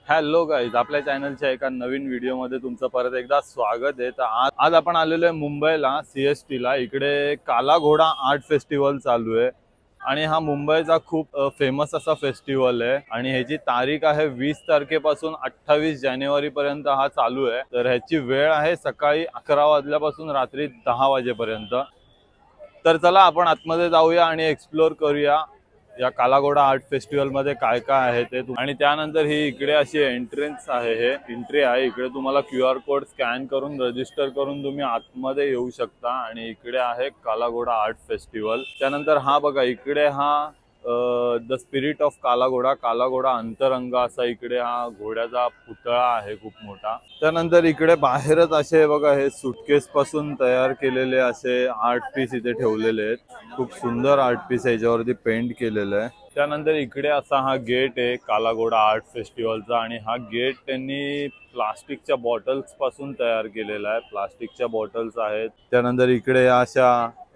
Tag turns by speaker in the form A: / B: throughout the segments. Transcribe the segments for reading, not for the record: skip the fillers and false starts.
A: Hello guys, आपल्या चॅनलच्या एका नवीन व्हिडिओमध्ये तुमचं परत एकदा स्वागत आहे। तर आज आपण आलेलो आहे मुंबईला CST ला। इकडे काला घोडा आर्ट फेस्टिवल चालू आहे आणि हा मुंबईचा खूप फेमस असा फेस्टिवल आहे आणि ह्याची तारीख आहे 20 तारखेपासून 28 जानेवारी पर्यंत हा चालू आहे। तर ह्याची वेळ आहे सकाळी 11 वाजल्यापासून रात्री 10 वाजेपर्यंत। तर चला आपण आतमध्ये जाऊया आणि एक्सप्लोर करूया या काला घोडा आर्ट फेस्टिवल मध्ये काय काय आहे ते। आणि त्यानंतर ही इकडे अशी एंट्रन्स आहे, हे एंट्री आहे। इकडे तुम्हाला QR कोड स्कॅन करून रजिस्टर करून तुम्ही आतमध्ये येऊ शकता आणि इकडे आहे काला घोडा आर्ट फेस्टिवल। त्यानंतर हा बघा, इकडे हा द स्पिरिट ऑफ काला घोडा अंतरंग असा इकडे हा घोड्याचा पुतळा आहे खूप मोठा। त्यानंतर इकडे बाहेरच असे बघा, हे सुटकेस पासून तयार केलेले असे आर्ट पीस इथे ठेवलेले आहेत। खूप सुंदर आर्ट पीस याच्यावरती पेंट केलेलं आहे। त्यानंतर इकडे असा हा गेट आहे काला घोडा आर्ट फेस्टिवलचा आणि हा गेट त्यांनी प्लास्टिकच्या बॉटल्स पासून तयार केलेला आहे। प्लास्टिकच्या बॉटल्स आहेत। त्यानंतर इकडे अशा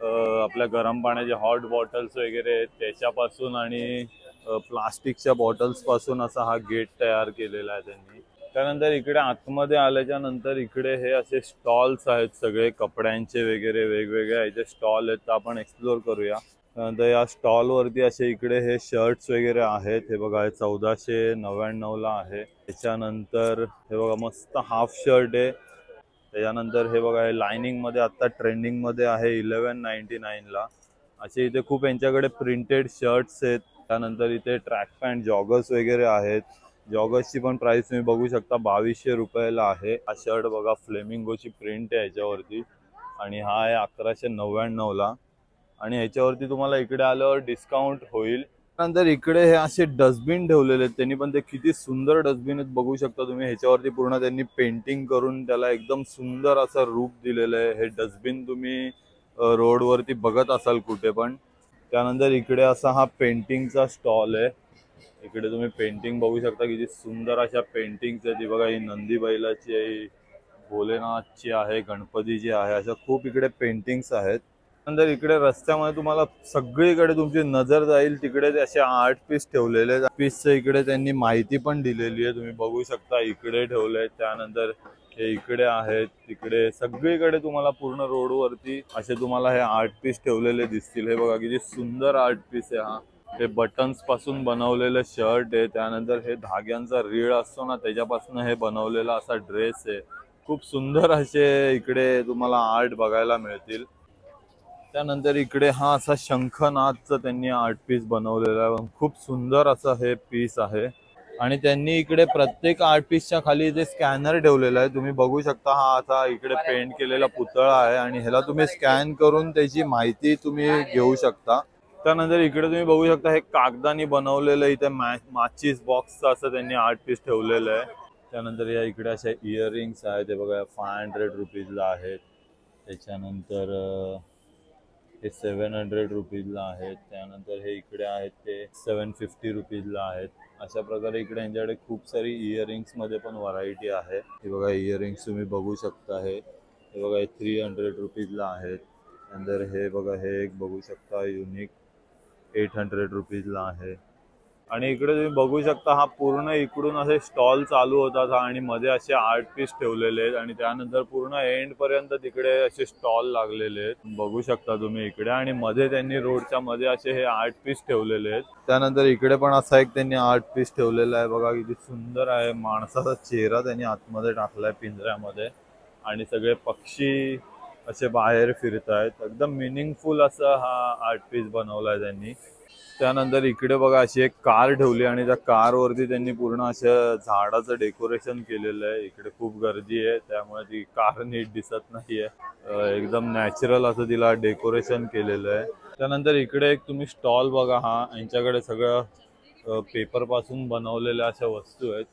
A: आपल्या गरम पाण्याचे हॉट बॉटल्स वगैरे आहेत त्याच्यापासून आणि प्लास्टिकच्या बॉटल्स पासून असा हा गेट तयार केलेला आहे त्यांनी। त्यानंतर इकडे आतमध्ये आल्याच्या नंतर इकडे हे असे स्टॉल्स आहेत, सगळे कपड्यांचे वगैरे वेगवेगळे याचे स्टॉल आहेत। तर आपण एक्सप्लोर करूया। त्यानंतर या स्टॉल वरती असे इकडे हे शर्ट्स वगैरे आहेत। हे बघा, 1499 ला आहे। त्याच्यानंतर हे बघा, मस्त हाफ शर्ट आहे। त्याच्यानंतर हे बघा, हे लाइनिंग मध्ये आता ट्रेंडिंग मध्ये आहे 1199 ला। असे इथे खूप यांच्याकडे प्रिंटेड शर्ट्स आहेत। त्यानंतर इथे ट्रॅक पॅन्ट जॉगर्स वगैरे आहेत। जॉगर्सची पण प्राइस तुम्ही बघू शकता 2200 रुपयाला आहे। हा शर्ट बघा, फ्लेमिंगोची प्रिंट आहे याच्यावरती आणि हा आहे 1199 ला आणि ह्याच्यावरती तुम्हाला इकडे आल्यावर डिस्काउंट होईल। त्यानंतर इकडे हे असे डस्टबिन ठेवलेले आहेत त्यांनी, पण ते किती सुंदर डस्टबिन आहेत बघू शकता तुम्ही। ह्याच्यावरती पूर्ण त्यांनी पेंटिंग करून त्याला एकदम सुंदर असं रूप दिलेलं आहे। हे डस्टबिन तुम्ही रोड वरती बघत असाल कुठे पण। त्यानंतर इकडे असा हा पेंटिंगचा स्टॉल आहे। इकडे तुम्ही पेंटिंग बघू शकता, किती सुंदर अशा पेंटिंग्स आहेत। बघा, ही नंदी बैलाची आहे, भोलेनाथची आहे, गणपतीची आहे, अशा खूप इकडे पेंटिंग्स आहेत। नंतर इकडे रस्त्यामध्ये तुम्हाला सगळीकडे तुमची नजर जाईल तिकडे असे आर्ट पीस ठेवलेले आहेत। पीसचं इकडे त्यांनी माहिती पण दिलेली आहे, तुम्ही बघू शकता इकडे ठेवले। त्यानंतर हे इकडे आहेत, तिकडे सगळीकडे तुम्हाला पूर्ण रोड वरती असे तुम्हाला हे आर्ट पीस ठेवलेले दिसतील। हे बघा, किती सुंदर आर्ट पीस आहे हा। हे बटन्स पासून बनवलेलं शर्ट आहे। त्यानंतर हे धाग्यांचा रीळ असतो ना, त्याच्यापासून हे बनवलेला असा ड्रेस आहे। खूप सुंदर असे इकडे तुम्हाला आर्ट बघायला मिळतील। त्यानंतर इकडे हा असा शंखनादचं त्यांनी आर्ट पीस बनवलेला आहे। खूप सुंदर असं हे पीस आहे आणि त्यांनी इकडे प्रत्येक आर्ट पीसच्या खाली जे स्कॅनर ठेवलेला आहे तुम्ही बघू शकता। हा आता इकडे पेंट केलेला पुतळा आहे आणि ह्याला तुम्ही स्कॅन करून त्याची माहिती तुम्ही घेऊ शकता। त्यानंतर इकडे तुम्ही बघू शकता, हे कागदानी बनवलेलं इथे माचीस बॉक्सचं असं त्यांनी आर्ट पीस ठेवलेलं आहे। त्यानंतर या इकडे अशा इयरिंग्स आहेत, ते बघा 500 रुपीजला आहेत। त्याच्यानंतर हे 700 रुपीजला आहेत। त्यानंतर हे इकडे आहेत ते 750 रुपीजला आहेत। अशा प्रकारे इकडे यांच्याकडे खूप सारी इयरिंग्स मध्ये पण व्हरायटी आहे। हे बघा, इयरिंग्स तुम्ही बघू शकता, हे बघा, हे 300 रुपीजला आहेत। नंतर हे बघा, हे एक बघू शकता युनिक 800 रुपीजला आहे। आणि इकडे तुम्ही बघू शकता, हा पूर्ण इकडून असे स्टॉल चालू होतात आणि मध्ये असे आर्ट पीस ठेवलेले आहेत आणि त्यानंतर पूर्ण एंड पर्यंत तिकडे असे स्टॉल लागलेले आहेत बघू शकता तुम्ही इकडे। आणि मध्ये त्यांनी रोडच्या मध्ये असे हे आर्ट पीस ठेवलेले आहेत। त्यानंतर इकडे पण असा एक त्यांनी आर्ट पीस ठेवलेला आहे, बघा किती सुंदर आहे। माणसाचा चेहरा त्यांनी आतमध्ये टाकलाय पिंजऱ्यामध्ये आणि सगळे पक्षी असे बाहेर फिरतायत। एकदम मिनिंगफुल असा हा आर्ट पीस बनवलाय त्यांनी। त्यानंतर इकडे बघा, अशी एक कार ठेवली आणि त्या कार वरती त्यांनी पूर्ण असं झाडाचं डेकोरेशन केलेलं आहे। इकडे खूप गर्दी आहे त्यामुळे ती कार नीट दिसत नाहीये। एकदम नॅचरल असं तिला डेकोरेशन केलेलं आहे। त्यानंतर इकडे एक तुम्ही स्टॉल बघा, हा यांच्याकडे सगळं पेपर पासून बनवलेल्या अशा वस्तू आहेत।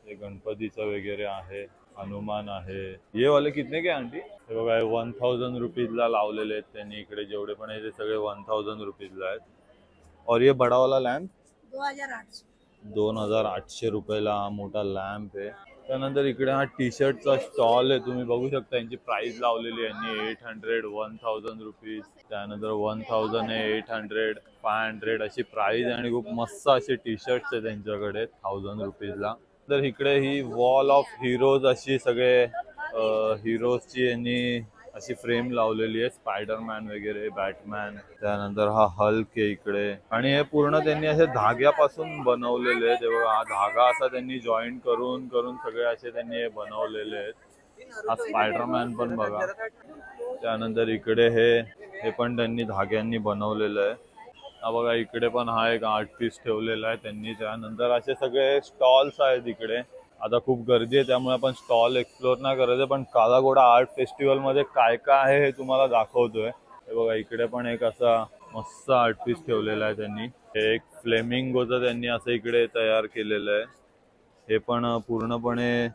A: हे गणपतीचं वगैरे आहे, हनुमान आहे। ये वाले कितने के आंटी? हे बघा, 1000 रुपीजला लावलेले आहेत त्यांनी। इकडे जेवढे पण आहे ते सगळे 1000 रुपीजला आहेत। और ये बड़ा वाला लैम्प 2800 रुपयाला हा मोठा लॅम्प आहे। त्यानंतर इकडे हा टी शर्टचा स्टॉल आहे, तुम्ही बघू शकता यांची प्राइस लावलेली आहे 800 1000 रुपीज। त्यानंतर 1000 आहे, 800 500 अशी प्राइस आणि खूप मस्त असे टी शर्ट्स आहेत त्यांच्याकडे 1000 रुपीजला। तर इकडे ही वॉल ऑफ हिरोज अशी सगळे हिरोजची यांनी अशी फ्रेम लावलेली आहे, स्पायडरमॅन वगैरे, बॅटमॅन, त्यानंतर हा हल्क आहे इकडे. आणि हे पूर्ण त्यांनी असे धाग्यापासून बनवलेले आहेत. तेव्हा हा धागा असा त्यांनी जॉईंट करून करून सगळे असे त्यांनी हे बनवलेले आहेत. हा स्पायडरमॅन पण बघा. त्यानंतर इकडे हे पण त्यांनी धाग्यांनी बनवलेलं आहे. हा बघा इकडे पण हा एक आर्ट पीस ठेवलेला आहे त्यांनी. त्यानंतर असे सगळे स्टॉल्स आहेत इकडे. आता खूप गर्दी आहे त्यामुळे आपण स्टॉल एक्सप्लोर नाही करायचं, पण काला घोडा आर्ट फेस्टिवल मध्ये काय काय आहे हे तुम्हाला दाखवतोय. हे बघा इकडे पण एक असा मस्त आर्ट पीस ठेवलेला आहे त्यांनी. हे एक फ्लेमिंगोचं त्यांनी असं इकडे तयार केलेलं आहे. हे पण पूर्णपणे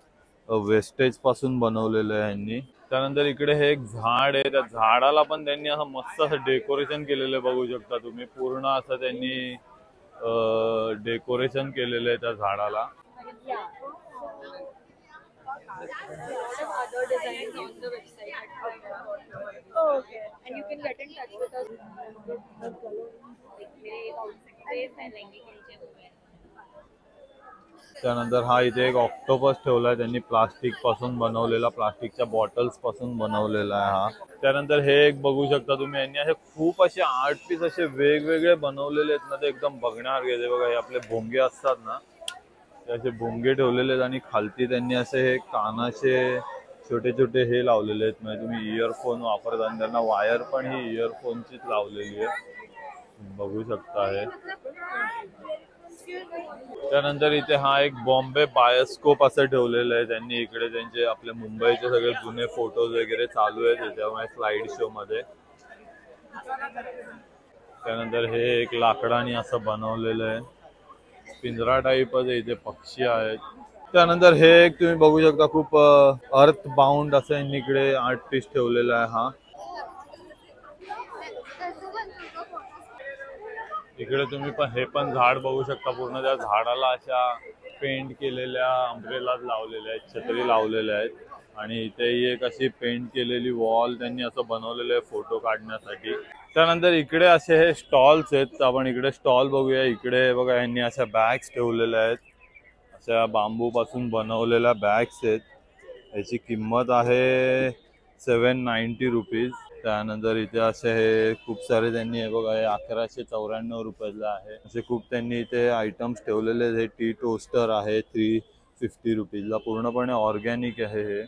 A: वेस्टेज पासून बनवलेलं आहे यांनी. त्यानंतर इकडे हे एक झाड आहे, त्या झाडाला पण त्यांनी असं मस्त असं डेकोरेशन केलेलं बघू शकता तुम्ही. पूर्ण असं त्यांनी डेकोरेशन केलेलं आहे त्या झाडाला.
B: Other designs on the website. Oh, okay. And you can get in touch with us.
A: त्यानंतर हा इथे एक ऑक्टोपस ठेवलाय त्यांनी, प्लास्टिक पासून बनवलेला, प्लास्टिकच्या बॉटल्स पासून बनवलेला आहे हा. त्यानंतर हे एक बघू शकता तुम्ही, यांनी असे खूप असे आर्ट पीस असे वेगवेगळे बनवलेले आहेत ना, ते एकदम बघण्यासारखे. ते बघा हे आपले भोंगे असतात ना, ते असे भोंगे ठेवलेले आहेत आणि खालती त्यांनी असे हे कानाचे छोटे छोटे हे लावलेले आहेत. म्हणजे तुम्ही इयरफोन वापरता आणि त्यांना वायर पण ही इयरफोनचीच लावलेली आहे, बघू शकता हे. त्यानंतर इथे हा एक बॉम्बे बायोस्कोप असं ठेवलेलं आहे त्यांनी. इकडे त्यांचे आपले मुंबईचे सगळे जुने फोटोज वगैरे चालू आहेत त्याच्यामुळे स्लाइड शो मध्ये. त्यानंतर हे एक लाकडाने असं बनवलेलं आहे, पिंजरा टाईपच आहे, इथे पक्षी आहेत. त्यानंतर हे एक तुम्ही बघू शकता खूप अर्थ बाउंड असं यांनी इकडे आर्ट पीस ठेवलेला आहे हा. इकडे तुम्ही पण हे पण झाड बघू शकता. पूर्ण त्या झाडाला अशा पेंट केलेल्या अम्ब्रेला लावलेल्या आहेत, छत्री लावलेल्या आहेत. आणि इथेही एक अशी पेंट केलेली वॉल त्यांनी असं बनवलेलं आहे फोटो काढण्यासाठी. त्यानंतर इकडे असे हे स्टॉल्स आहेत, आपण इकडे स्टॉल बघूया. इकडे बघा यांनी अशा बॅग्स ठेवलेल्या आहेत, अशा बांबू पासून बनवलेल्या बॅग्स आहेत. याची किंमत आहे 790 रुपीज. त्यानंतर इथे असे हे खूप सारे त्यांनी हे बघा, हे 1194 रुपयाला आहे. असे खूप त्यांनी इथे आयटम्स ठेवलेले आहेत. हे टी टोस्टर आहे 350 रुपीजला, पूर्णपणे ऑर्गॅनिक आहे हे.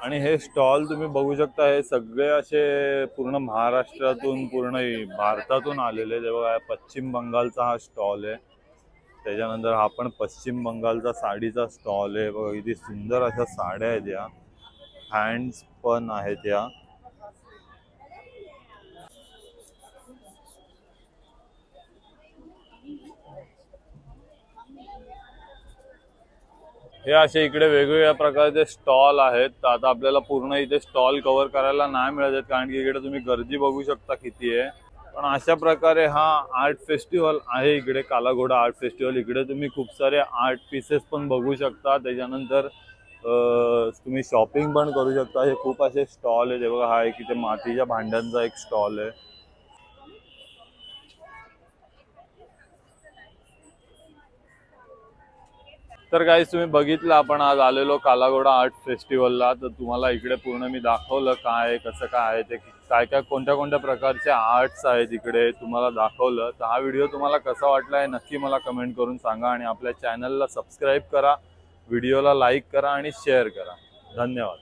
A: आणि हे स्टॉल तुम्ही बघू शकता, हे सगळे असे पूर्ण महाराष्ट्रातून, पूर्ण भारतातून आलेले. तेव्हा पश्चिम बंगालचा हा स्टॉल आहे. त्याच्यानंतर हा पण पश्चिम बंगालचा साडीचा स्टॉल आहे. बघा किती सुंदर अशा साड्या आहेत, या हँड्स पण आहेत या. हे असे इकडे वेगवेगळ्या प्रकारचे स्टॉल आहेत. तर आता आपल्याला पूर्ण इथे स्टॉल कव्हर करायला नाही मिळत आहेत, कारण की इकडे तुम्ही गर्दी बघू शकता किती आहे. पण अशा प्रकारे हा आर्ट फेस्टिवल आहे इकडे, काला घोडा आर्ट फेस्टिवल. इकडे तुम्ही खूप सारे आर्ट पीसेस पण बघू शकता. त्याच्यानंतर तुम्ही शॉपिंग पण करू शकता. हे खूप असे स्टॉल आहेत. बघा हा एक इथे मातीच्या भांड्यांचा एक स्टॉल आहे. तर गाईस तुम्ही बघितलं, आपण आज आलेलो काला घोडा आर्ट फेस्टिवलला. तर तुम्हाला इकडे पूर्ण मी दाखवलं काय कसं काय आहे ते, काय काय कोणत्या कोणत्या प्रकारचे आर्ट्स आहेत इकडे तुम्हाला दाखवलं. तर हा व्हिडिओ तुम्हाला कसा वाटला आहे नक्की मला कमेंट करून सांगा. आणि आपल्या चॅनलला सबस्क्राईब करा, व्हिडिओला लाईक करा आणि शेअर करा. धन्यवाद.